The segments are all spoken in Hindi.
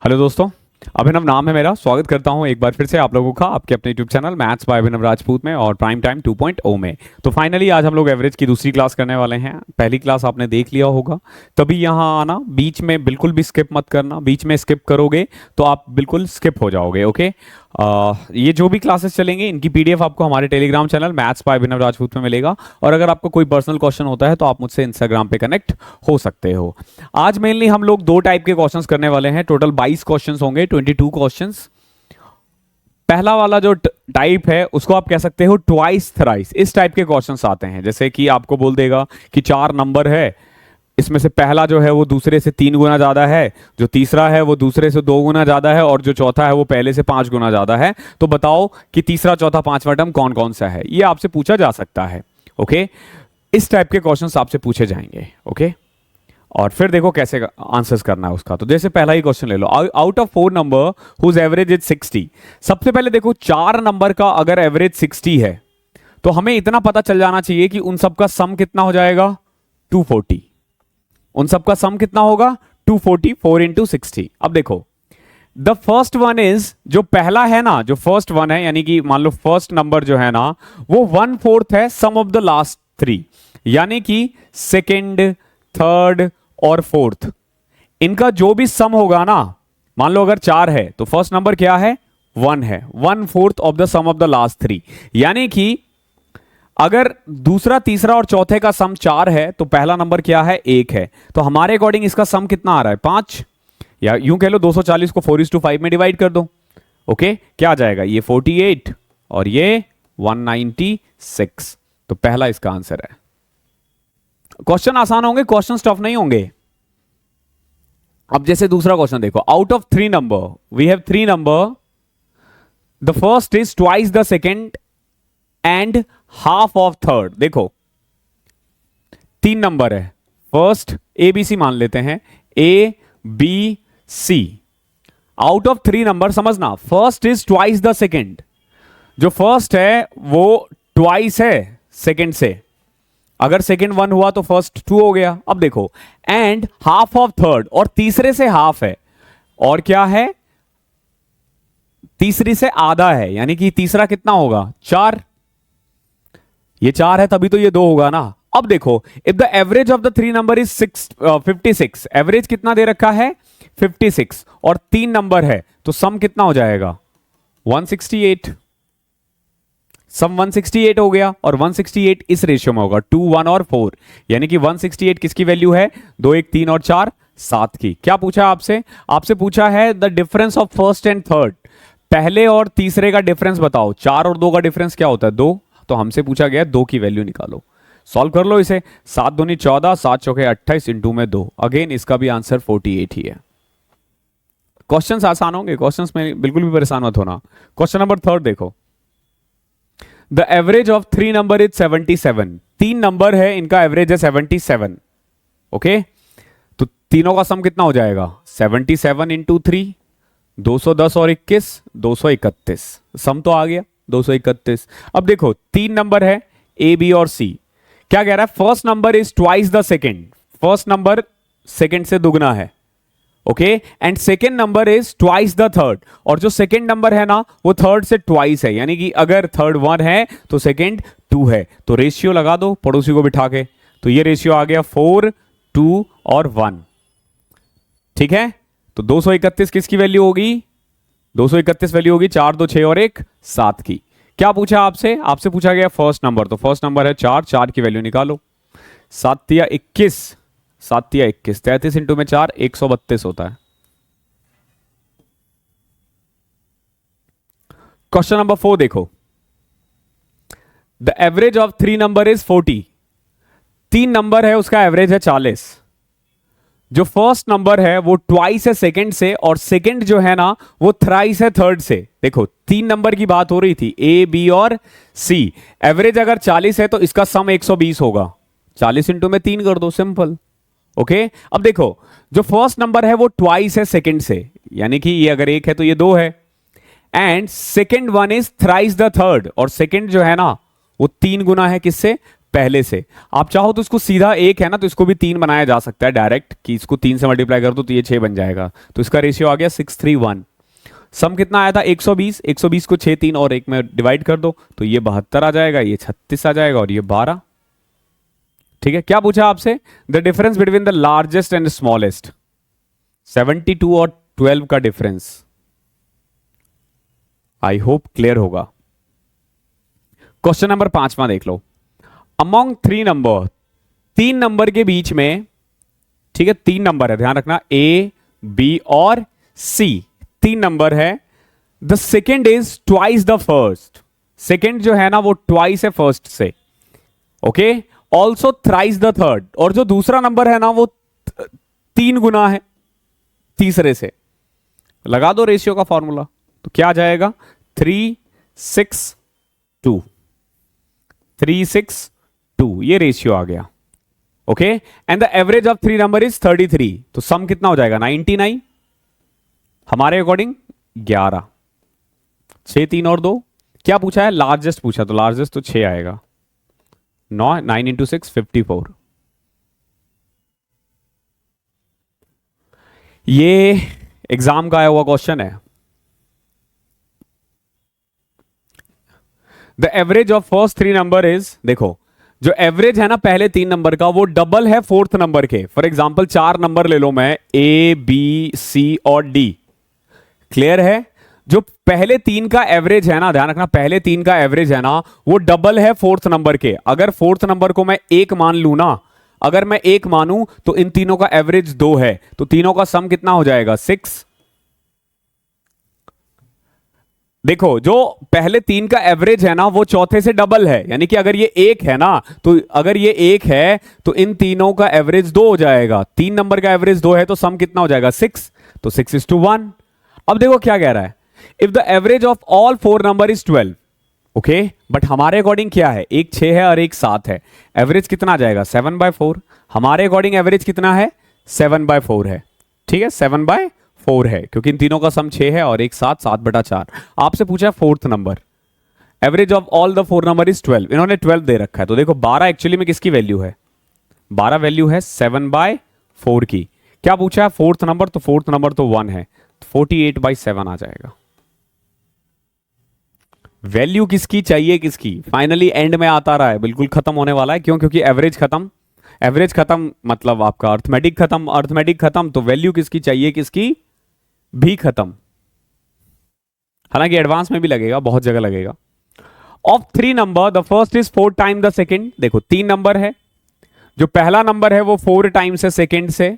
हेलो दोस्तों, अभिनव नाम है मेरा। स्वागत करता हूं एक बार फिर से आप लोगों का आपके अपने यूट्यूब चैनल मैथ्स बाय अभिनव राजपूत में और प्राइम टाइम 2.0 में। तो फाइनली आज हम लोग एवरेज की दूसरी क्लास करने वाले हैं। पहली क्लास आपने देख लिया होगा, तभी यहाँ आना, बीच में बिल्कुल भी स्किप मत करना। बीच में स्किप करोगे तो आप बिल्कुल स्किप हो जाओगे। ओके, ये जो भी क्लासेस चलेंगे इनकी पीडीएफ आपको हमारे टेलीग्राम चैनल मैथ्स बाय अभिनव राजपूत में मिलेगा। और अगर आपको कोई पर्सनल क्वेश्चन होता है तो आप मुझसे इंस्टाग्राम पे कनेक्ट हो सकते हो। आज मेनली हम लोग दो टाइप के क्वेश्चंस करने वाले हैं। टोटल 22 क्वेश्चंस होंगे, 22 क्वेश्चंस। पहला वाला जो टाइप है उसको आप कह सकते हो ट्वाइस थ्राइस। इस टाइप के क्वेश्चंस आते हैं, जैसे कि आपको बोल देगा कि 4 नंबर है, इसमें से पहला जो है वो दूसरे से 3 गुना ज्यादा है, जो तीसरा है वो दूसरे से 2 गुना ज्यादा है, और जो चौथा है वो पहले से 5 गुना ज्यादा है। तो बताओ कि तीसरा चौथा पांचवा टर्म कौन कौन सा है। ये आपसे पूछा जा सकता है। ओके, इस टाइप के क्वेश्चंस आपसे पूछे जाएंगे। ओके, और फिर देखो कैसे आंसर्स करना है उसका। तो जैसे पहला ही क्वेश्चन ले लो, out of 4 number whose average is 60। सबसे पहले देखो 4 नंबर का अगर एवरेज 60 है तो हमें इतना पता चल जाना चाहिए कि उन सबका सम कितना हो जाएगा, 240। उन सबका सम कितना होगा, 240, 4 इंटू 60। अब देखो द फर्स्ट वन इज, जो पहला है ना, जो फर्स्ट वन है, यानी कि मान लो फर्स्ट नंबर जो है ना वो 1/4 है सम ऑफ द लास्ट 3, यानी कि सेकेंड, थर्ड और फोर्थ, इनका जो भी सम होगा ना, मान लो अगर 4 है तो फर्स्ट नंबर क्या है, 1 है, 1/4 of the sum of the last 3। यानी कि अगर दूसरा, तीसरा और चौथे का सम 4 है तो पहला नंबर क्या है, 1 है। तो हमारे अकॉर्डिंग इसका सम कितना आ रहा है, 5, या यूं कह लो 240 को 4:5 में डिवाइड कर दो। ओके, क्या आ जाएगा, ये 48 और ये 196। तो पहला इसका आंसर है। क्वेश्चन आसान होंगे, क्वेश्चन टफ नहीं होंगे। अब जैसे दूसरा क्वेश्चन देखो, out of 3 number we have 3 number, the first is twice the second and half of third. देखो 3 नंबर है, फर्स्ट ए बी सी मान लेते हैं, A B C. Out of 3 number, समझना, first is twice the second. जो फर्स्ट है वो ट्वाइस है सेकेंड से, अगर सेकेंड 1 हुआ तो फर्स्ट 2 हो गया। अब देखो एंड हाफ ऑफ थर्ड, और तीसरे से हाफ है, और क्या है, तीसरी से आधा है, यानी कि तीसरा कितना होगा, 4। ये 4 है तभी तो ये 2 होगा ना। अब देखो if the average of the 3 number is 56, average कितना दे रखा है, 56, और 3 नंबर है तो सम कितना हो जाएगा, 168। सम 168 हो गया, और 168 इस रेशियो में होगा 2, 1 और 4, यानी कि 168 किसकी वैल्यू है, 2, 1, 3 और 4, 7 की। क्या पूछा आपसे, आपसे पूछा है the difference of first and third, पहले और तीसरे का डिफरेंस बताओ। 4 और 2 का डिफरेंस क्या होता है, 2। तो हमसे पूछा गया 2 की वैल्यू निकालो। सॉल्व कर लो इसे, 7 दूनी 14, 7 चौके 28, इंटू में 2। अगेन इसका भी आंसर 48 ही है। क्वेश्चंस आसान होंगे, क्वेश्चंस में बिल्कुल भी परेशान मत होना। क्वेश्चन नंबर 3 देखो, the average of 3 number is 77। 3 number है, इनका एवरेज है 77। ओके, तो तीनों का सम कितना हो जाएगा, 77 इंटू 3, 210 और 21, 231। सम तो आ गया 231। अब देखो 3 नंबर है, ए बी और सी। क्या कह रहा है, first number is twice the second, first number second से दुगना है। Okay, and second number is twice the third, और जो सेकेंड नंबर है ना वो थर्ड से ट्वाइस है, यानी कि अगर थर्ड 1 है तो सेकेंड 2 है। तो रेशियो लगा दो पड़ोसी को बिठा के, तो ये रेशियो आ गया 4, 2 और 1। ठीक है, तो 231 किसकी वैल्यू होगी, 231 वैल्यू होगी 4, 2, 6 और 1, 7 की। क्या पूछा आपसे, आपसे पूछा गया फर्स्ट नंबर, तो फर्स्ट नंबर है 4, 4 की वैल्यू निकालो। 7 तिया 21, 7 तिया 21, 33 इंटू में 4, 132 होता है। क्वेश्चन नंबर 4 देखो, the average of 3 number is 40। 3 number है, उसका एवरेज है 40। जो फर्स्ट नंबर है वो ट्वाइस है सेकंड से, और सेकंड जो है ना वो थ्राइस है थर्ड से। देखो 3 नंबर की बात हो रही थी, ए बी और सी। एवरेज अगर 40 है तो इसका सम 120 होगा, 40 इंटू में 3 कर दो, सिंपल। ओके, अब देखो जो फर्स्ट नंबर है वो ट्वाइस है सेकंड से, यानी कि ये अगर 1 है तो ये 2 है, and second one is thrice the third, और सेकंड जो है ना वो 3 गुना है किससे, पहले से। आप चाहो तो इसको सीधा एक है ना, तो इसको भी 3 बनाया जा सकता है डायरेक्ट, कि इसको 3 से मल्टीप्लाई कर दो तो ये 6 बन जाएगा। तो इसका रेशियो आ गया 6:3:1। सम कितना आया था 120, 120 को 6, 3 और 1 में डिवाइड कर दो तो ये 72 आ जाएगा, ये 36 आ जाएगा और ये 12। ठीक है, क्या पूछा आपसे? The difference between the largest and smallest. 72 और 12 का डिफरेंस। आई होप क्लियर होगा। क्वेश्चन नंबर 5वां देख लो। अमॉन्ग 3 नंबर, 3 नंबर के बीच में, ठीक है 3 नंबर है, ध्यान रखना, ए बी और सी 3 नंबर है। The second is twice the first. Second जो है ना वो ट्वाइस है फर्स्ट से। Okay, also thrice the third, और जो दूसरा नंबर है ना वो 3 गुना है तीसरे से। लगा दो रेशियो का फॉर्मूला, तो क्या आ जाएगा? 3:6:2। 3:6:2 ये रेशियो आ गया। Okay, and the average of 3 number is 33। तो सम कितना हो जाएगा? 99। हमारे अकॉर्डिंग 11। 6, 3 और 2। क्या पूछा है? लार्जेस्ट पूछा, तो लार्जेस्ट तो 6 आएगा। 9 × 6 54। ये एग्जाम का आया हुआ क्वेश्चन है। The average of first 3 number is, देखो जो एवरेज है ना पहले 3 नंबर का वो डबल है फोर्थ नंबर के। फॉर एग्जांपल 4 नंबर ले लो मैं, ए बी सी और डी। क्लियर है? जो पहले 3 का एवरेज है ना, ध्यान रखना, पहले 3 का एवरेज है ना वो डबल है फोर्थ नंबर के। अगर फोर्थ नंबर को मैं 1 मान लू ना, अगर मैं 1 मानूं तो इन तीनों का एवरेज 2 है, तो तीनों का सम कितना हो जाएगा? 6। देखो जो पहले 3 का एवरेज है ना वो चौथे से डबल है, यानी कि अगर ये 1 है ना, तो अगर ये 1 है तो इन तीनों का एवरेज 2 हो जाएगा। 3 नंबर का एवरेज 2 है तो सम कितना हो जाएगा? 6। तो 6:1। अब देखो क्या कह रहा है, if the average of all 4 number is 12। Okay, but हमारे अकॉर्डिंग क्या है? एक 6 है और एक 7 है। एवरेज कितना आ जाएगा? 7/4। हमारे अकॉर्डिंग एवरेज कितना है? 7/4 है। ठीक है, 7/4 है, क्योंकि इन तीनों का सम 6 है और एक 7, 7/4। आपसे पूछा fourth number, average of all the 4 number is 12। इन्होंने 12 दे रखा है, तो देखो 12 एक्चुअली में किसकी वैल्यू है? 12 वैल्यू है 7/4 की। क्या पूछा है? फोर्थ नंबर, तो फोर्थ नंबर तो 1 है, 48/7 आ जाएगा। वैल्यू किसकी चाहिए? किसकी? फाइनली एंड में आता रहा है, बिल्कुल खत्म होने वाला है। क्यों? क्योंकि एवरेज खत्म, एवरेज खत्म मतलब आपका अर्थमेटिक खत्म, अर्थमेटिक खत्म, तो वैल्यू किसकी चाहिए? किसकी? भी खत्म। हालांकि एडवांस में भी लगेगा, बहुत जगह लगेगा। Of 3 number the first is 4 time the second. देखो 3 नंबर है, जो पहला नंबर है वो 4 टाइम्स है सेकेंड से,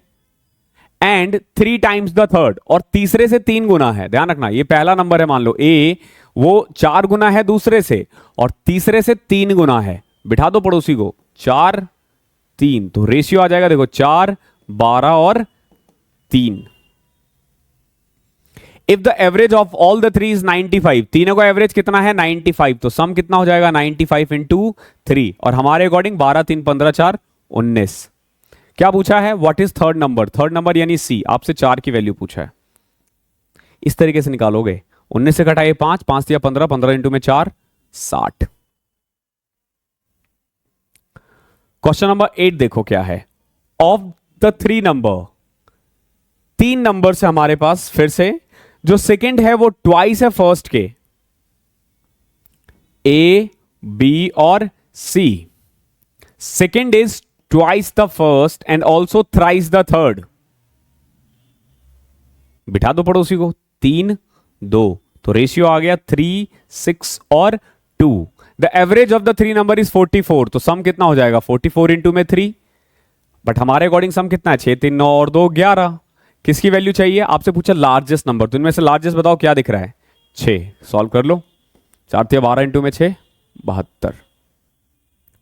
एंड 3 टाइम्स द थर्ड, और तीसरे से 3 गुना है। ध्यान रखना, ये पहला नंबर है, मान लो ए, वो 4 गुना है दूसरे से, और तीसरे से 3 गुना है। बिठा दो पड़ोसी को, 4 3, तो रेशियो आ जाएगा देखो 4 12 और 3। If the average of all the 3 is 95, तीनों का एवरेज कितना है? 95, तो सम कितना हो जाएगा? 95 × 3, और हमारे अकॉर्डिंग 12 3 15 4 19। क्या पूछा है? What is third number? Third number यानी सी। आपसे 4 की वैल्यू पूछा है, इस तरीके से निकालोगे। 19 से घटाइए 5, 5 या 15, 15 इंटू में 4 60। क्वेश्चन नंबर 8 देखो क्या है। ऑफ द 3 नंबर, 3 नंबर से हमारे पास फिर से जो सेकंड है वो ट्वाइस है फर्स्ट के, ए बी और C. Second is twice the first and also thrice the third. बिठा दो पड़ोसी को, 3 2, तो रेशियो आ गया 3 6 और 2। The average of the 3 number is 44, तो सम कितना हो जाएगा? 44 इंटू में 3, बट हमारे अकॉर्डिंग सम कितना है? 6 3 9 और 2 11। किसकी वैल्यू चाहिए? आपसे पूछा लार्जेस्ट नंबर, तो इनमें से लार्जेस्ट बताओ क्या दिख रहा है? 6। सॉल्व कर लो, 4 12 इंटू में 6 72।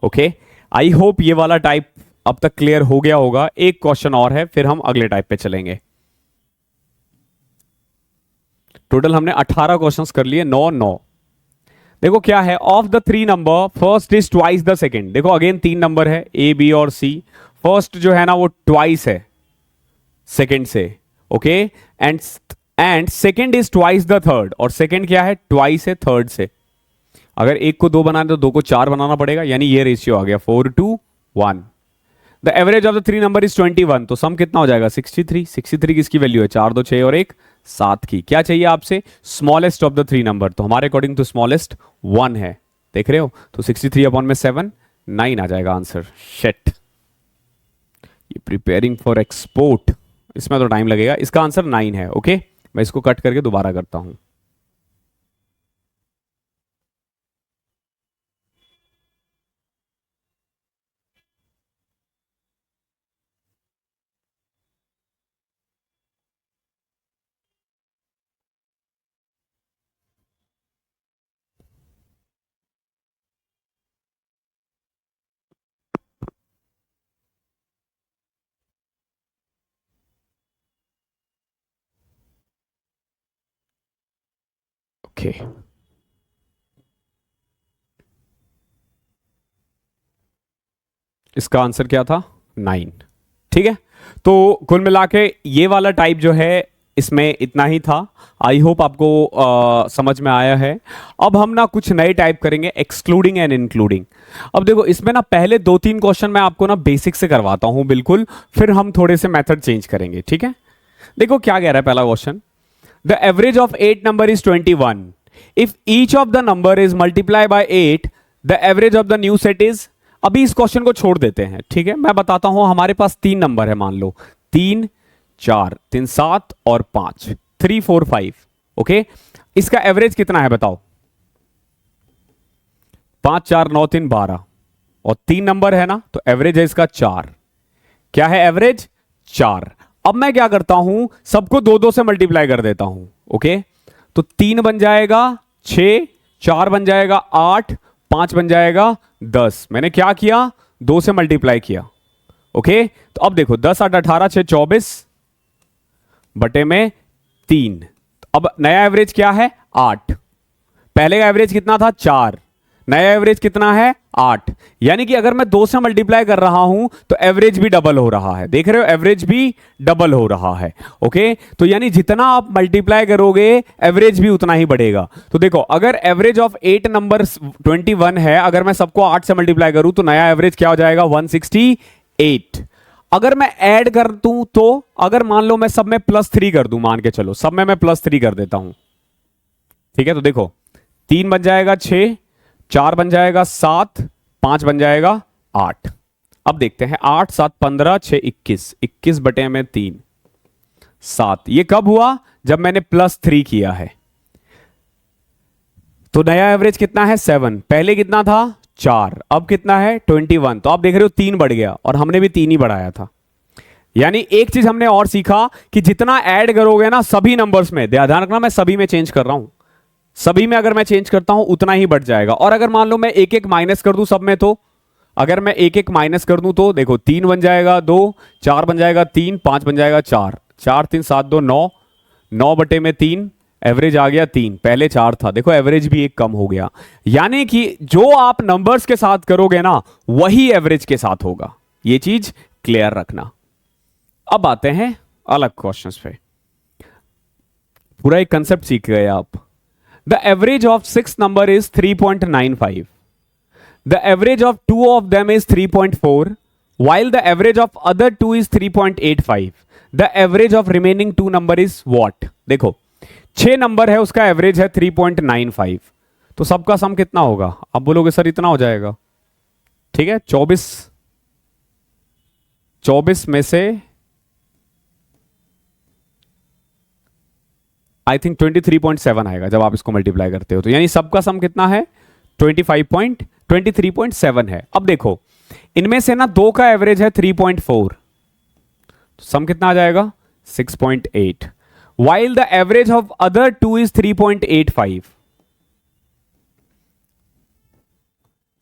ओके, आई होप ये वाला टाइप अब तक क्लियर हो गया होगा। एक क्वेश्चन और है, फिर हम अगले टाइप पे चलेंगे। टोटल हमने 18 क्वेश्चंस कर लिए, 9 9। देखो क्या है, of the 3 number first is twice the second. देखो अगेन 3 नंबर है, ए बी और सी। फर्स्ट जो है ना वो ट्वाइस है सेकेंड से, okay, and second is twice the third, और सेकेंड क्या है? ट्वाइस है थर्ड से। अगर एक को 2 बनाना तो 2 को 4 बनाना पड़ेगा, यानी ये रेशियो आ गया 4:1। The average of the 3 number is 21, तो सम कितना हो जाएगा 63। 63 किसकी वैल्यू है, 4 2 6 और 1 7 की। क्या चाहिए आपसे, स्मॉलेस्ट ऑफ द 3 नंबर, तो हमारे अकॉर्डिंग तो स्मॉलेस्ट 1 है, देख रहे हो, तो 63 अपॉन में 7 9 आ जाएगा आंसर। शिट, ये प्रिपेयरिंग फॉर एक्सपोर्ट, इसमें तो टाइम लगेगा। इसका आंसर 9 है। ओके, मैं इसको कट करके दोबारा करता हूं। ओके, इसका आंसर क्या था, 9। ठीक है, तो कुल मिला के ये वाला टाइप जो है इसमें इतना ही था। आई होप आपको समझ में आया है। अब हम ना कुछ नए टाइप करेंगे, एक्सक्लूडिंग एंड इंक्लूडिंग। अब देखो इसमें ना पहले 2-3 क्वेश्चन मैं आपको ना बेसिक से करवाता हूं बिल्कुल, फिर हम थोड़े से मेथड चेंज करेंगे। ठीक है, देखो क्या कह रहा है पहला question, the average of 8 number is 21 if each of the number is multiply by 8 the average of the new set is. अभी इस क्वेश्चन को छोड़ देते हैं, ठीक है, मैं बताता हूं। हमारे पास 3 नंबर है, मान लो 3 4 3 7 और 5 3 4 5। ओके, इसका एवरेज कितना है बताओ, 5 4 9 3 12 और 3 नंबर है ना, तो एवरेज है इसका 4। क्या है एवरेज, 4। अब मैं क्या करता हूं, सबको 2 2 से मल्टीप्लाई कर देता हूं। ओके, तो 3 बन जाएगा 6, 4 बन जाएगा 8, 5 बन जाएगा 10। मैंने क्या किया, 2 से मल्टीप्लाई किया। ओके, तो अब देखो 10 8 18 6 24 बटे में 3। अब नया एवरेज क्या है, 8। पहले का एवरेज कितना था, 4। नया एवरेज कितना है, 8। यानी कि अगर मैं 2 से मल्टीप्लाई कर रहा हूं तो एवरेज भी डबल हो रहा है, देख रहे हो, एवरेज भी डबल हो रहा है। ओके, तो यानी जितना आप मल्टीप्लाई करोगे एवरेज भी उतना ही बढ़ेगा। तो देखो अगर एवरेज ऑफ 8 नंबर 21 है, अगर मैं सबको 8 से मल्टीप्लाई करूं तो नया एवरेज क्या हो जाएगा, 168। अगर मैं ऐड कर दूं तो, अगर मान लो मैं सब में +3 कर दूं, मान के चलो सब में मैं +3 कर देता हूं। ठीक है, तो देखो 3 बन जाएगा 6, 4 बन जाएगा 7, 5 बन जाएगा 8। अब देखते हैं 8 7 15 6 21, 21 बटे में 3 7। ये कब हुआ, जब मैंने +3 किया है। तो नया एवरेज कितना है, 7। पहले कितना था, 4। अब कितना है, 21। तो आप देख रहे हो 3 बढ़ गया, और हमने भी 3 ही बढ़ाया था। यानी एक चीज हमने और सीखा कि जितना ऐड करोगे ना सभी नंबर्स में, ध्यान रखना मैं सभी में चेंज कर रहा हूं, सभी में अगर मैं चेंज करता हूं उतना ही बढ़ जाएगा। और अगर मान लो मैं एक एक माइनस कर दूं सब में, तो अगर मैं एक एक माइनस कर दूं तो देखो 3 बन जाएगा 2, 4 बन जाएगा 3, 5 बन जाएगा 4, 4 3 7 2 9, 9 बटे में 3, एवरेज आ गया 3। पहले 4 था, देखो एवरेज भी एक कम हो गया। यानी कि जो आप नंबर्स के साथ करोगे ना वही एवरेज के साथ होगा, ये चीज क्लियर रखना। अब आते हैं अलग क्वेश्चंस पे, पूरा एक कंसेप्ट सीख गए आप। The average of 6 number is 3.95. The average of 2 of them is 3.4, while the average of other 2 is 3.85. The average of remaining 2 number is what? देखो 6 नंबर है, उसका एवरेज है 3.95, तो सबका सम कितना होगा, आप बोलोगे सर इतना हो जाएगा। ठीक है, 24 में से आई थिंक 23.7 आएगा जब आप इसको मल्टीप्लाई करते हो, तो यानी सबका सम कितना है, 23.7 है। अब देखो इनमें से ना 2 का एवरेज है 3.4, तो सम कितना आ जाएगा, 6.8, while the average of other 2 is 3.85,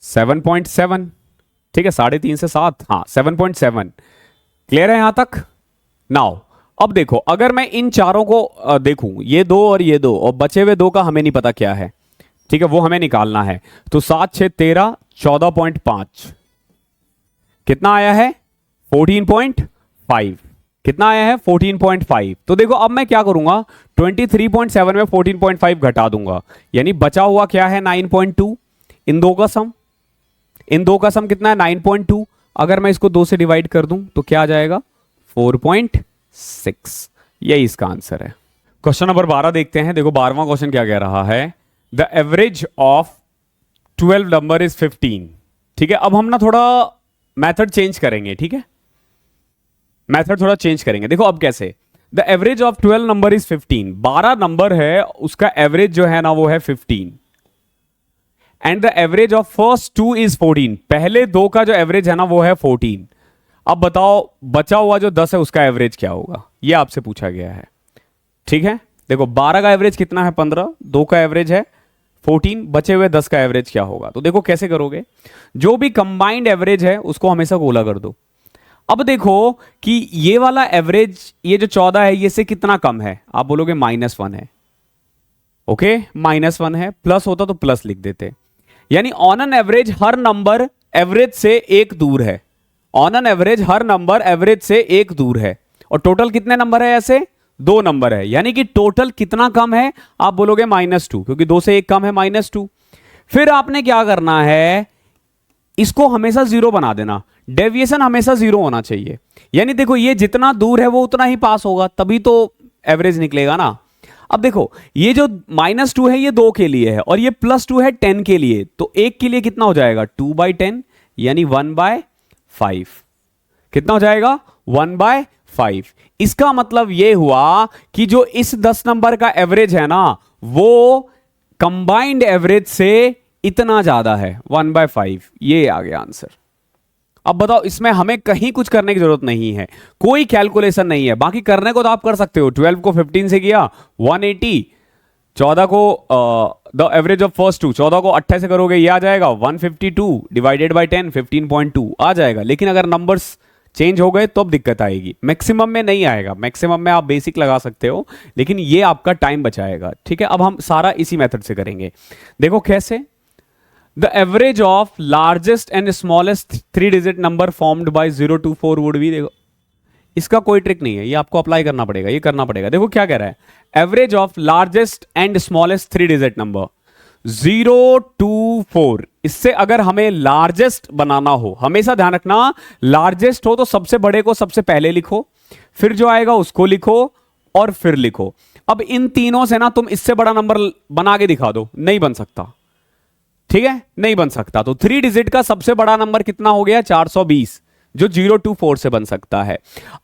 7.7। ठीक है, 3.5 से 7, हाँ 7.7। क्लियर है यहां तक। नाउ अब देखो अगर मैं इन चारों को देखूं, ये 2 और ये 2, और बचे हुए 2 का हमें नहीं पता क्या है, ठीक है, वो हमें निकालना है। तो 7 6 13, 14.5 कितना आया है, 14.5। कितना आया है, 14.5। तो देखो अब मैं क्या करूंगा, 23.7 में 14.5 घटा दूंगा, यानी बचा हुआ क्या है, 9.2। इन दो का सम, इन दो का सम कितना है 9.2। अगर मैं इसको 2 से डिवाइड कर दूं तो क्या आ जाएगा 4.6। यही इसका आंसर है। क्वेश्चन नंबर 12 देखते हैं। देखो 12वां क्वेश्चन क्या कह रहा है, the average of 12 number is 15। ठीक है, अब हम ना थोड़ा मेथड चेंज करेंगे। ठीक है, मेथड थोड़ा चेंज करेंगे। देखो अब कैसे, the average of 12 number is 15। 12 number है, उसका एवरेज जो है ना वो है 15, and the average of first 2 is 14। पहले दो का जो एवरेज है ना वो है 14। अब बताओ बचा हुआ जो 10 है उसका एवरेज क्या होगा, ये आपसे पूछा गया है। ठीक है, देखो 12 का एवरेज कितना है 15, 2 का एवरेज है 14, बचे हुए 10 का एवरेज क्या होगा। तो देखो कैसे करोगे, जो भी कंबाइंड एवरेज है उसको हमेशा गोला कर दो। अब देखो कि ये वाला एवरेज, ये जो 14 है ये से कितना कम है, आप बोलोगे -1 है। ओके, -1 है, प्लस होता तो प्लस लिख देते। यानी on an average her number average से एक दूर है, on an average her number average से एक दूर है। और टोटल कितने नंबर है, ऐसे 2 नंबर है, यानी कि टोटल कितना कम है, आप बोलोगे -2, क्योंकि 2 से 1 कम है -2। फिर आपने क्या करना है, इसको हमेशा 0 बना देना, डेविएशन हमेशा 0 होना चाहिए। यानी देखो ये जितना दूर है वो उतना ही पास होगा, तभी तो एवरेज निकलेगा ना। अब देखो ये जो -2 है ये 2 के लिए है, और ये +2 है 10 के लिए, तो 1 के लिए कितना हो जाएगा 2/10, यानी 1/5। कितना हो जाएगा 1/5। इसका मतलब ये हुआ कि जो इस 10 नंबर का एवरेज है ना वो कंबाइंड एवरेज से इतना ज्यादा है, 1/5। ये आ गया आंसर। अब बताओ इसमें हमें कहीं कुछ करने की जरूरत नहीं है, कोई कैलकुलेशन नहीं है। बाकी करने को तो आप कर सकते हो, 12 को 15 से किया 180, 14 को द एवरेज ऑफ फर्स्ट 2, 14 को 28 से करोगे ये आ जाएगा 152 डिवाइडेड बाय 10, 15.2 आ जाएगा। लेकिन अगर नंबर्स चेंज हो गए तो अब दिक्कत आएगी, मैक्सिमम में नहीं आएगा। मैक्सिमम में आप बेसिक लगा सकते हो, लेकिन ये आपका टाइम बचाएगा। ठीक है, अब हम सारा इसी मेथड से करेंगे। देखो कैसे, the average of largest and smallest 3 digit number formed by 0 to 4 would be. देखो इसका कोई ट्रिक नहीं है, ये आपको अप्लाई करना पड़ेगा, ये करना पड़ेगा। देखो क्या कह रहा है, average of largest and smallest 3 digit number 0 to 4। इससे अगर हमें लार्जेस्ट बनाना हो, हमेशा ध्यान रखना लार्जेस्ट हो तो सबसे बड़े को सबसे पहले लिखो, फिर जो आएगा उसको लिखो और फिर लिखो। अब इन तीनों से ना तुम इससे बड़ा नंबर बना के दिखा दो, नहीं बन सकता। ठीक है, नहीं बन सकता। तो 3 डिजिट का सबसे बड़ा नंबर कितना हो गया 420, जो 0 to 4 से बन सकता है।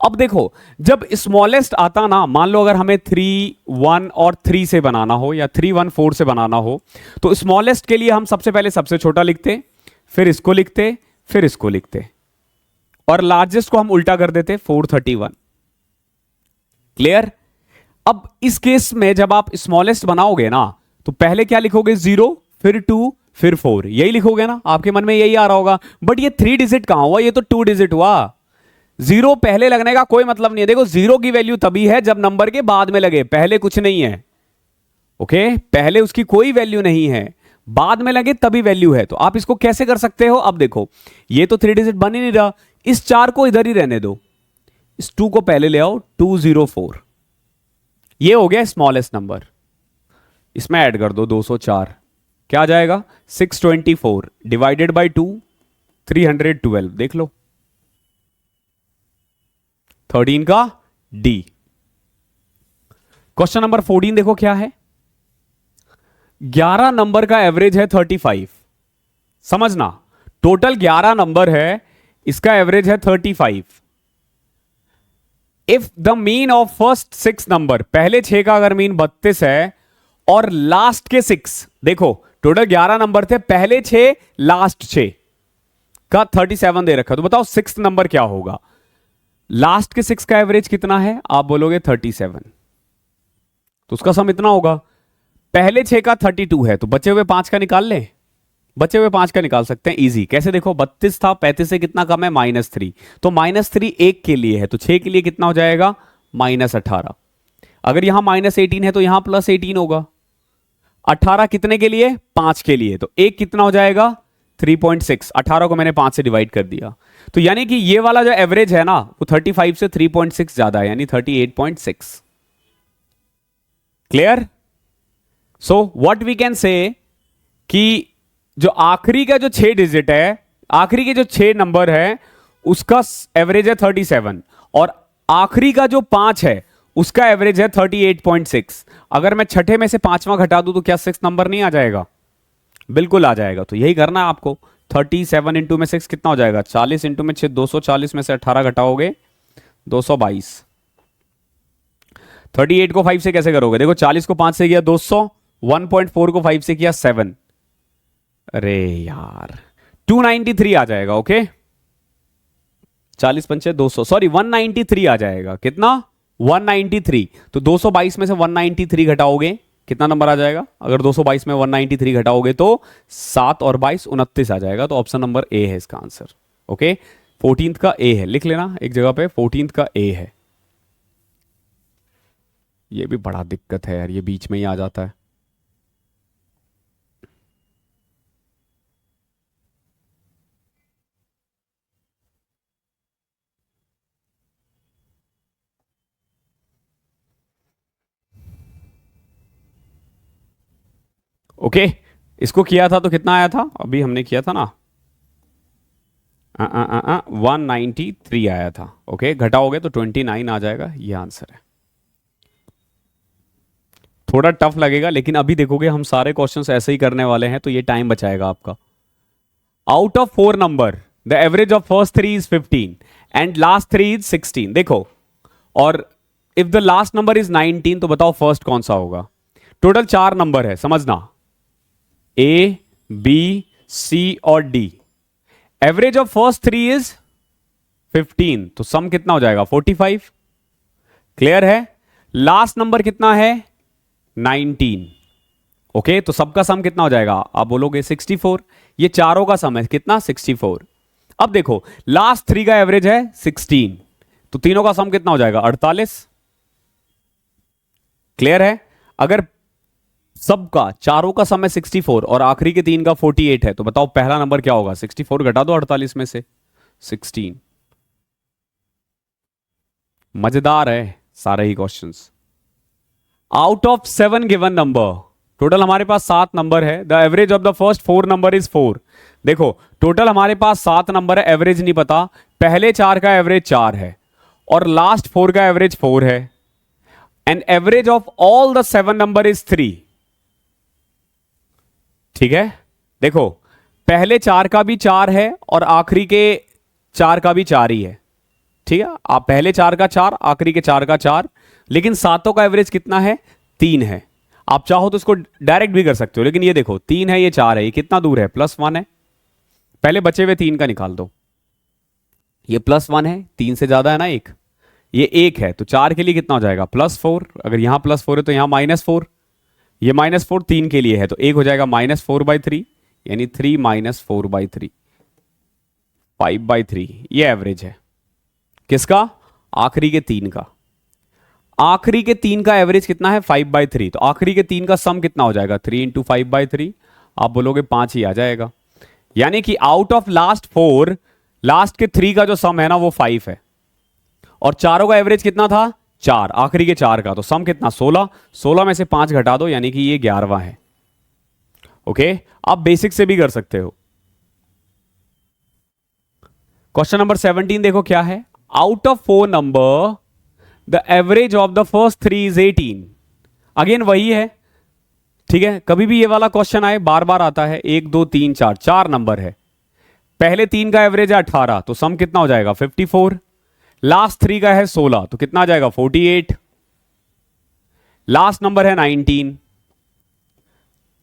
अब देखो जब स्मॉलेस्ट आता ना, मान लो अगर हमें 3, 1 और 3 से बनाना हो या 3, 1, 4 से बनाना हो, तो स्मॉलेस्ट के लिए हम सबसे पहले सबसे छोटा लिखते, फिर इसको लिखते, फिर इसको लिखते, और लार्जेस्ट को हम उल्टा कर देते 431। क्लियर। अब इस केस में जब आप स्मॉलेस्ट बनाओगे ना तो पहले क्या लिखोगे 0, फिर 2, फिर 4, यही लिखोगे ना, आपके मन में यही आ रहा होगा। बट ये 3 डिजिट कहां हुआ, ये तो 2 डिजिट हुआ। 0 पहले लगने का कोई मतलब नहीं है। देखो 0 की वैल्यू तभी है जब नंबर के बाद में लगे, पहले कुछ नहीं है। ओके, पहले उसकी कोई वैल्यू नहीं है, बाद में लगे तभी वैल्यू है। तो आप इसको कैसे कर सकते हो, अब देखो ये तो 3 डिजिट बन ही नहीं रहा, इस 4 को इधर ही रहने दो, इस 2 को पहले ले आओ, 204, ये हो गया स्मॉलेस्ट नंबर। इसमें ऐड कर दो 204, क्या आ जाएगा 624 डिवाइडेड बाय 2, 312। देख लो 13 का डी। क्वेश्चन नंबर 14 देखो क्या है, 11 नंबर का एवरेज है 35। समझना, टोटल 11 नंबर है, इसका एवरेज है 35। If the mean of first 6 number, पहले 6 का अगर मीन 32 है और लास्ट के 6, देखो टोटल 11 नंबर थे, पहले 6 लास्ट 6 का 37 दे रखा, तो बताओ 6th नंबर क्या होगा। लास्ट के 6 का एवरेज कितना है, आप बोलोगे 37, तो उसका सम इतना होगा। पहले 6 का 32 है, तो बचे हुए 5 का निकाल ले, बचे हुए 5 का निकाल सकते हैं इजी। कैसे, देखो 32 था, 35 से कितना कम है -3, तो -3 1 के लिए है, तो 6 के लिए कितना हो जाएगा -18। अगर यहां -18 है तो यहां +18 होगा। 18 कितने के लिए, 5 के लिए, तो 1 कितना हो जाएगा 3.6। 18 को मैंने 5 से डिवाइड कर दिया, तो यानी कि ये वाला जो एवरेज है ना वो 35 से 3.6 ज्यादा है, यानी 38.6। Clear. So what we can say कि जो आखिरी का जो 6 डिजिट है, आखिरी के जो 6 नंबर है उसका एवरेज है 37 और आखिरी का जो 5 है उसका एवरेज है 38.6। अगर मैं छठे में से पांचवा घटा दूं तो क्या 6 नंबर नहीं आ जाएगा? बिल्कुल आ जाएगा। तो यही करना है आपको। 37 इंटू में 6 कितना हो जाएगा? 40 इंटू में 6 240 में से 18 घटाओगे 222। 38 को 5 से कैसे करोगे? देखो 40 को 5 से किया 200, 1.4 को 5 से किया 7। अरे यार 293 आ जाएगा। ओके 40 पंचे 200, सॉरी 193 आ जाएगा। कितना? 193। तो 222 में से 193 घटाओगे कितना नंबर आ जाएगा? अगर 222 में 193 घटाओगे तो 7 और 22 29 आ जाएगा। तो ऑप्शन नंबर ए है इसका आंसर। ओके 14th का ए है, लिख लेना एक जगह पे, 14th का ए है। ये भी बड़ा दिक्कत है यार, ये बीच में ही आ जाता है। ओके इसको किया था तो कितना आया था? अभी हमने किया था ना 193 आया था। ओके घटाओगे तो 29 आ जाएगा। ये आंसर है। थोड़ा टफ लगेगा लेकिन अभी देखोगे हम सारे क्वेश्चंस ऐसे ही करने वाले हैं तो ये टाइम बचाएगा आपका। Out of 4 number the average of first 3 is 15 and last 3 is 16। देखो और if the last number is 19 तो बताओ फर्स्ट कौन सा होगा? टोटल 4 नंबर है, समझना, ए बी सी और D. Average of first 3 is 15 तो सम कितना हो जाएगा? 45। क्लियर है? लास्ट नंबर कितना है? 19। ओके तो सबका सम कितना हो जाएगा? आप बोलोगे 64। ये चारों का सम है कितना? 64। अब देखो लास्ट 3 का एवरेज है 16 तो तीनों का सम कितना हो जाएगा? 48। क्लियर है? अगर सबका चारों का सम है 64 और आखिरी के 3 का 48 है तो बताओ पहला नंबर क्या होगा? 64 घटा दो 48 में से 16। मजेदार है सारे ही questions. Out of 7 given number, total हमारे पास 7 नंबर है। The average of the first 4 number is 4। देखो टोटल हमारे पास 7 नंबर है, एवरेज नहीं पता। पहले 4 का एवरेज 4 है और लास्ट 4 का एवरेज 4 है and average of all the 7 number is 3। ठीक है देखो पहले 4 का भी 4 है और आखिरी के 4 का भी 4 ही है। ठीक है आप पहले 4 का 4 आखिरी के 4 का 4, लेकिन सातों का एवरेज कितना है? 3 है। आप चाहो तो इसको डायरेक्ट भी कर सकते हो लेकिन ये देखो 3 है ये 4 है, ये कितना दूर है? +1 है। पहले बचे हुए 3 का निकाल दो। ये +1 है, 3 से ज्यादा है ना एक, ये 1 है तो 4 के लिए कितना हो जाएगा? +4। अगर यहां +4 है तो यहां -4, ये -4 3 के लिए है तो 1 हो जाएगा -4/3 यानी 3 -4/3 5/3। ये एवरेज है किसका? आखिरी के 3 का। आखिरी के 3 का एवरेज कितना है? 5/3। तो आखिरी के 3 का सम कितना हो जाएगा? 3 × 5/3। आप बोलोगे 5 ही आ जाएगा। यानी कि आउट ऑफ लास्ट 4 लास्ट के 3 का जो सम है ना वो 5 है और चारों का एवरेज कितना था? 4, आखिरी के 4 का, तो सम कितना? 16। 16 में से 5 घटा दो यानी कि ये 11वां है। ओके आप बेसिक से भी कर सकते हो। क्वेश्चन नंबर 17 देखो क्या है? Out of 4 number the average of the first 3 is 18। Again वही है। ठीक है कभी भी ये वाला क्वेश्चन आए बार बार आता है। 1 2 3 4, 4 नंबर है। पहले 3 का एवरेज है 18 तो सम कितना हो जाएगा? 54। लास्ट 3 का है 16 तो कितना आ जाएगा? 48। लास्ट नंबर है 19।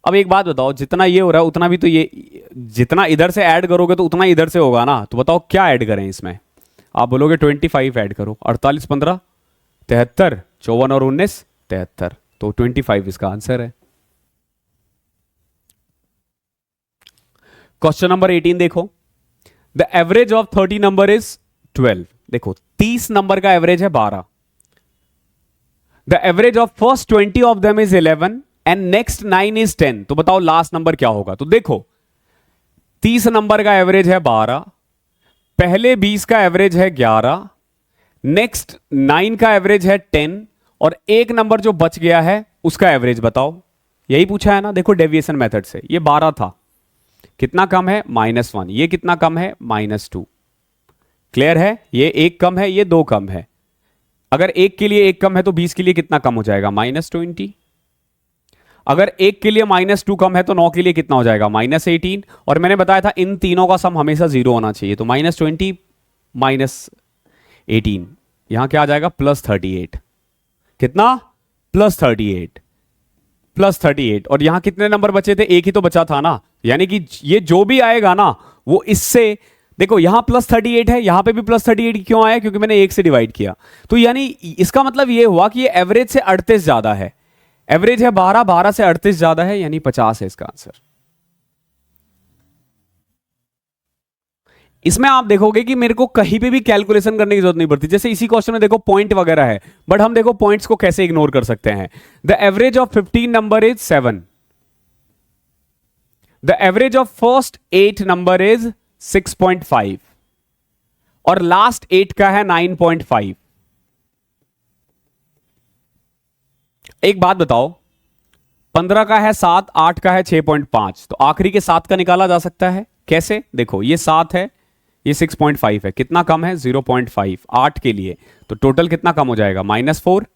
अब एक बात बताओ, जितना ये हो रहा है उतना भी तो ये, जितना इधर से ऐड करोगे तो उतना इधर से होगा ना। तो बताओ क्या ऐड करें इसमें? आप बोलोगे 25 ऐड करो। 48 15 73, 54 और 19 73, तो 25 इसका आंसर है। क्वेश्चन नंबर 18 देखो। The average of 30 number is 12। देखो 30 नंबर का एवरेज है 12। The average of first 20 of them is 11 and next 9 is 10। तो बताओ लास्ट नंबर क्या होगा? तो देखो 30 नंबर का एवरेज है 12, पहले 20 का एवरेज है 11, नेक्स्ट 9 का एवरेज है 10 और एक नंबर जो बच गया है उसका एवरेज बताओ। यही पूछा है ना। देखो डेविएशन मेथड से ये 12 था, कितना कम है -1, ये कितना कम है -2। क्लियर है, ये एक कम है, ये दो कम है। अगर एक के लिए एक कम है तो 20 के लिए कितना कम हो जाएगा -20। अगर एक के लिए -2 कम है तो 9 के लिए कितना हो जाएगा -18। और मैंने बताया था इन तीनों का सम हमेशा 0 होना चाहिए, तो -20 -18 यहां क्या आ जाएगा +38। कितना +38 और यहां कितने नंबर बचे थे, एक ही तो बचा था ना, यानी कि ये जो भी आएगा ना वो इससे, देखो यहां +38 है, यहां पे भी +38 क्यों आया, क्योंकि मैंने एक से डिवाइड किया। तो यानी इसका मतलब ये हुआ कि ये एवरेज से 38 ज्यादा है। एवरेज है 12, 12 से 38 ज्यादा है, यानी 50 है इसका आंसर। इसमें आप देखोगे कि मेरे को कहीं पे भी कैलकुलेशन करने की जरूरत नहीं पड़ती। जैसे इसी क्वेश्चन में देखो पॉइंट वगैरह है, बट हम देखो पॉइंट्स को कैसे इग्नोर कर सकते हैं। The average of 15 number is 7, the average of first 8 number is 6.5 और लास्ट 8 का है 9.5। एक बात बताओ, 15 का है 7, 8 का है 6.5, तो आखिरी के 7 का निकाला जा सकता है कैसे? देखो ये 7 है, ये 6.5 है, कितना कम है 0.5 8 के लिए, तो टोटल कितना कम हो जाएगा -4।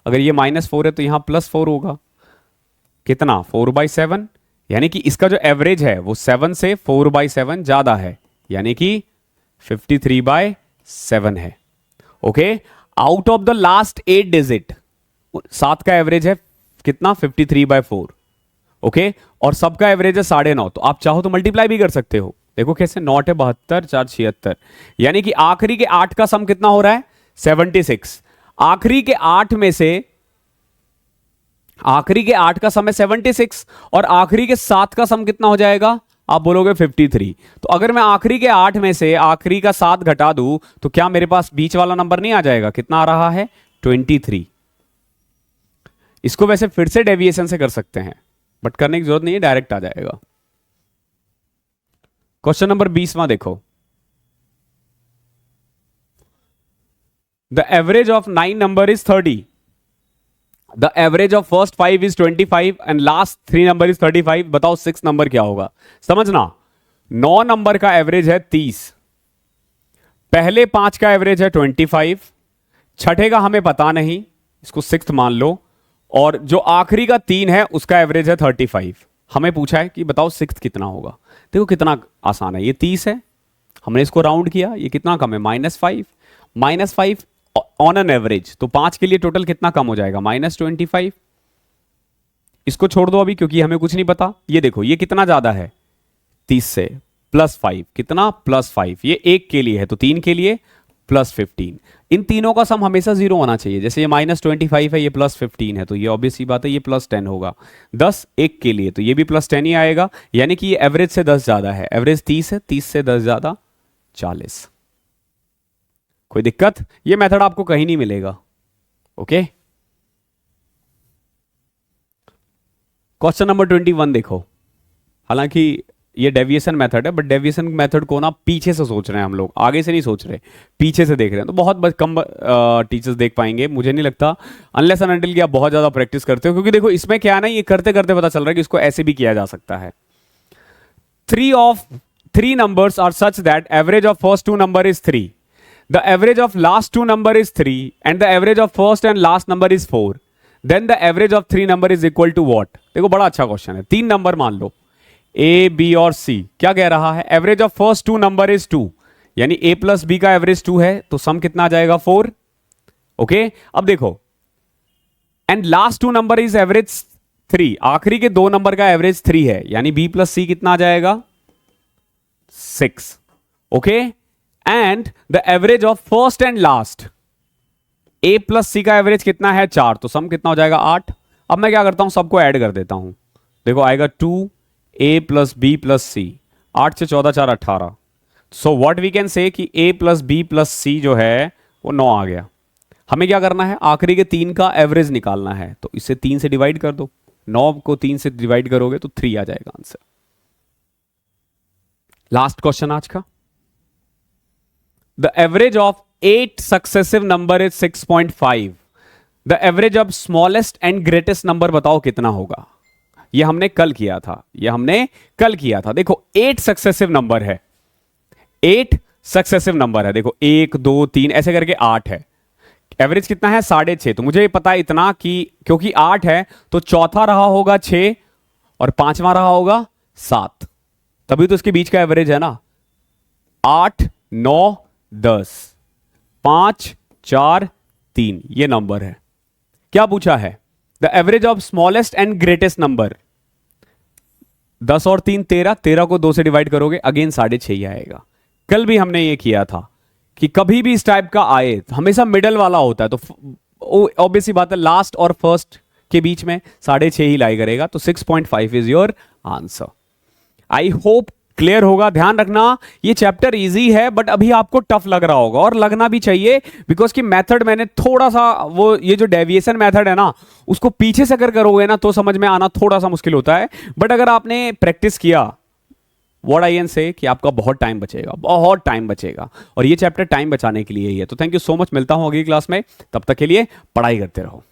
अगर ये -4 है तो यहां +4 होगा, कितना 4/7, यानी कि इसका जो एवरेज है वो 7 से 4/7 ज्यादा है, यानी कि 53/7 है। Okay, out of the last 8 digit 7 का एवरेज है कितना 53/4। ओके, और सबका एवरेज है 9.5, तो आप चाहो तो मल्टीप्लाई भी कर सकते हो। देखो कैसे, 9 है 72, 4 76, यानी कि आखिरी के 8 का सम कितना हो रहा है 76। आखिरी के 8 में से आखिरी के 8 का सम है 76 और आखिरी के 7 का सम कितना हो जाएगा, आप बोलोगे 53। तो अगर मैं आखिरी के 8 में से आखिरी का 7 घटा दूं तो क्या मेरे पास बीच वाला नंबर नहीं आ जाएगा, कितना आ रहा है 23। इसको वैसे फिर से डेविएशन से कर सकते हैं, बट करने की जरूरत नहीं है, डायरेक्ट आ जाएगा। क्वेश्चन नंबर 20वां देखो, the average of 9 number is 30, the average of first 5 is 25 and last 3 number is 35। बताओ 6 नंबर क्या होगा? समझना, 9 नंबर का एवरेज है 30, पहले 5 का एवरेज है 25, छठे का हमें पता नहीं, इसको 6th मान लो, और जो आखिरी का 3 है उसका एवरेज है 35। हमें पूछा है कि बताओ 6th कितना होगा। देखो कितना आसान है, ये 30 है, हमने इसको राउंड किया, ये कितना कम है -5 ऑन एन एवरेज, तो 5 के लिए टोटल कितना कम हो जाएगा -25। इसको छोड़ दो अभी क्योंकि हमें कुछ नहीं पता। ये देखो ये कितना ज्यादा है 30 से, +5 कितना +5, ये 1 के लिए है तो 3 के लिए +15। इन तीनों का सम हमेशा 0 होना चाहिए। जैसे ये -25 है, ये +15 है, तो ये ऑब्वियस सी बात है ये +10 होगा। 10 1 के लिए तो ये भी +10 ही आएगा, यानी कि ये एवरेज से 10 ज्यादा है। एवरेज 30 है, 30 से 10 ज्यादा 40। कोई दिक्कत? ये मेथड आपको कहीं नहीं मिलेगा। ओके, क्वेश्चन नंबर 21 देखो, हालांकि ये डेविएशन मेथड है, बट डेविएशन मेथड को ना पीछे से सोच रहे हैं हम लोग, आगे से नहीं सोच रहे, पीछे से देख रहे हैं, तो बहुत कम टीचर्स देख पाएंगे मुझे नहीं लगता, अनलेस एंड अनटिल कि आप बहुत ज्यादा प्रैक्टिस करते हो। क्योंकि देखो इसमें क्या है ना, ये करते करते पता चल रहा है कि इसको ऐसे भी किया जा सकता है। 3 numbers are such that average of first 2 number is 3, the average of last 2 number is 3 and the average of first and last number is 4, then the average of 3 number is equal to what? देखो बड़ा अच्छा क्वेश्चन है। 3 नंबर मान लो A, B और C, क्या कह रहा है? Average of first 2 number is 2, यानी A प्लस B का एवरेज 2 है, तो सम कितना आ जाएगा 4। ओके, अब देखो, and last 2 number is average 3, आखिरी के 2 नंबर का एवरेज 3 है, यानी B प्लस C कितना आ जाएगा 6। Okay, and the average of first and last, A plus C का एवरेज कितना है 4, तो सम कितना हो जाएगा 8। अब मैं क्या करता हूं, सबको ऐड कर देता हूं। देखो आएगा 2A plus B plus C, 8 से 14 4 18। सो व्हाट वी कैन से कि A plus B plus C जो है वो 9 आ गया। हमें क्या करना है, आखिरी के 3 का एवरेज निकालना है, तो इसे 3 से डिवाइड कर दो, 9 को 3 से डिवाइड करोगे तो 3 आ जाएगा आंसर। लास्ट क्वेश्चन आज का, the average of 8 successive number is 6.5, the average of smallest and greatest number बताओ कितना होगा। ये हमने कल किया था, ये हमने कल किया था। देखो 8 सक्सेसिव नंबर है, 8 सक्सेसिव नंबर है। देखो 1 2 3 ऐसे करके 8 है। एवरेज कितना है 6.5। तो मुझे पता है इतना कि क्योंकि 8 है तो चौथा रहा होगा 6 और पांचवा रहा होगा 7, तभी तो इसके बीच का एवरेज है ना। 8 9 10 5 4 3 ये नंबर है। क्या पूछा है? The average of smallest and greatest number. 10 और 3 13, 13 को 2 से डिवाइड करोगे अगेन 6.5 ही आएगा। कल भी हमने ये किया था कि कभी भी इस टाइप का आए हमेशा मिडल वाला होता है, तो ऑब्वियसली बात है लास्ट और फर्स्ट के बीच में 6.5 ही लाई करेगा। तो 6.5 is your answer. I hope clear होगा। ध्यान रखना ये चैप्टर इजी है बट अभी आपको टफ लग रहा होगा, और लगना भी चाहिए बिकॉज कि मेथड मैंने थोड़ा सा वो ये जो डेविएशन मेथड है ना उसको पीछे से अगर करोगे ना तो समझ में आना थोड़ा सा मुश्किल होता है। बट अगर आपने प्रैक्टिस किया व्हाट आई कैन से कि आपका बहुत टाइम बचेगा, बहुत टाइम बचेगा, और ये चैप्टर टाइम बचाने के लिए ही है। तो थैंक यू सो मच, मिलता हूं अगली क्लास में, तब तक के लिए पढ़ाई करते रहो।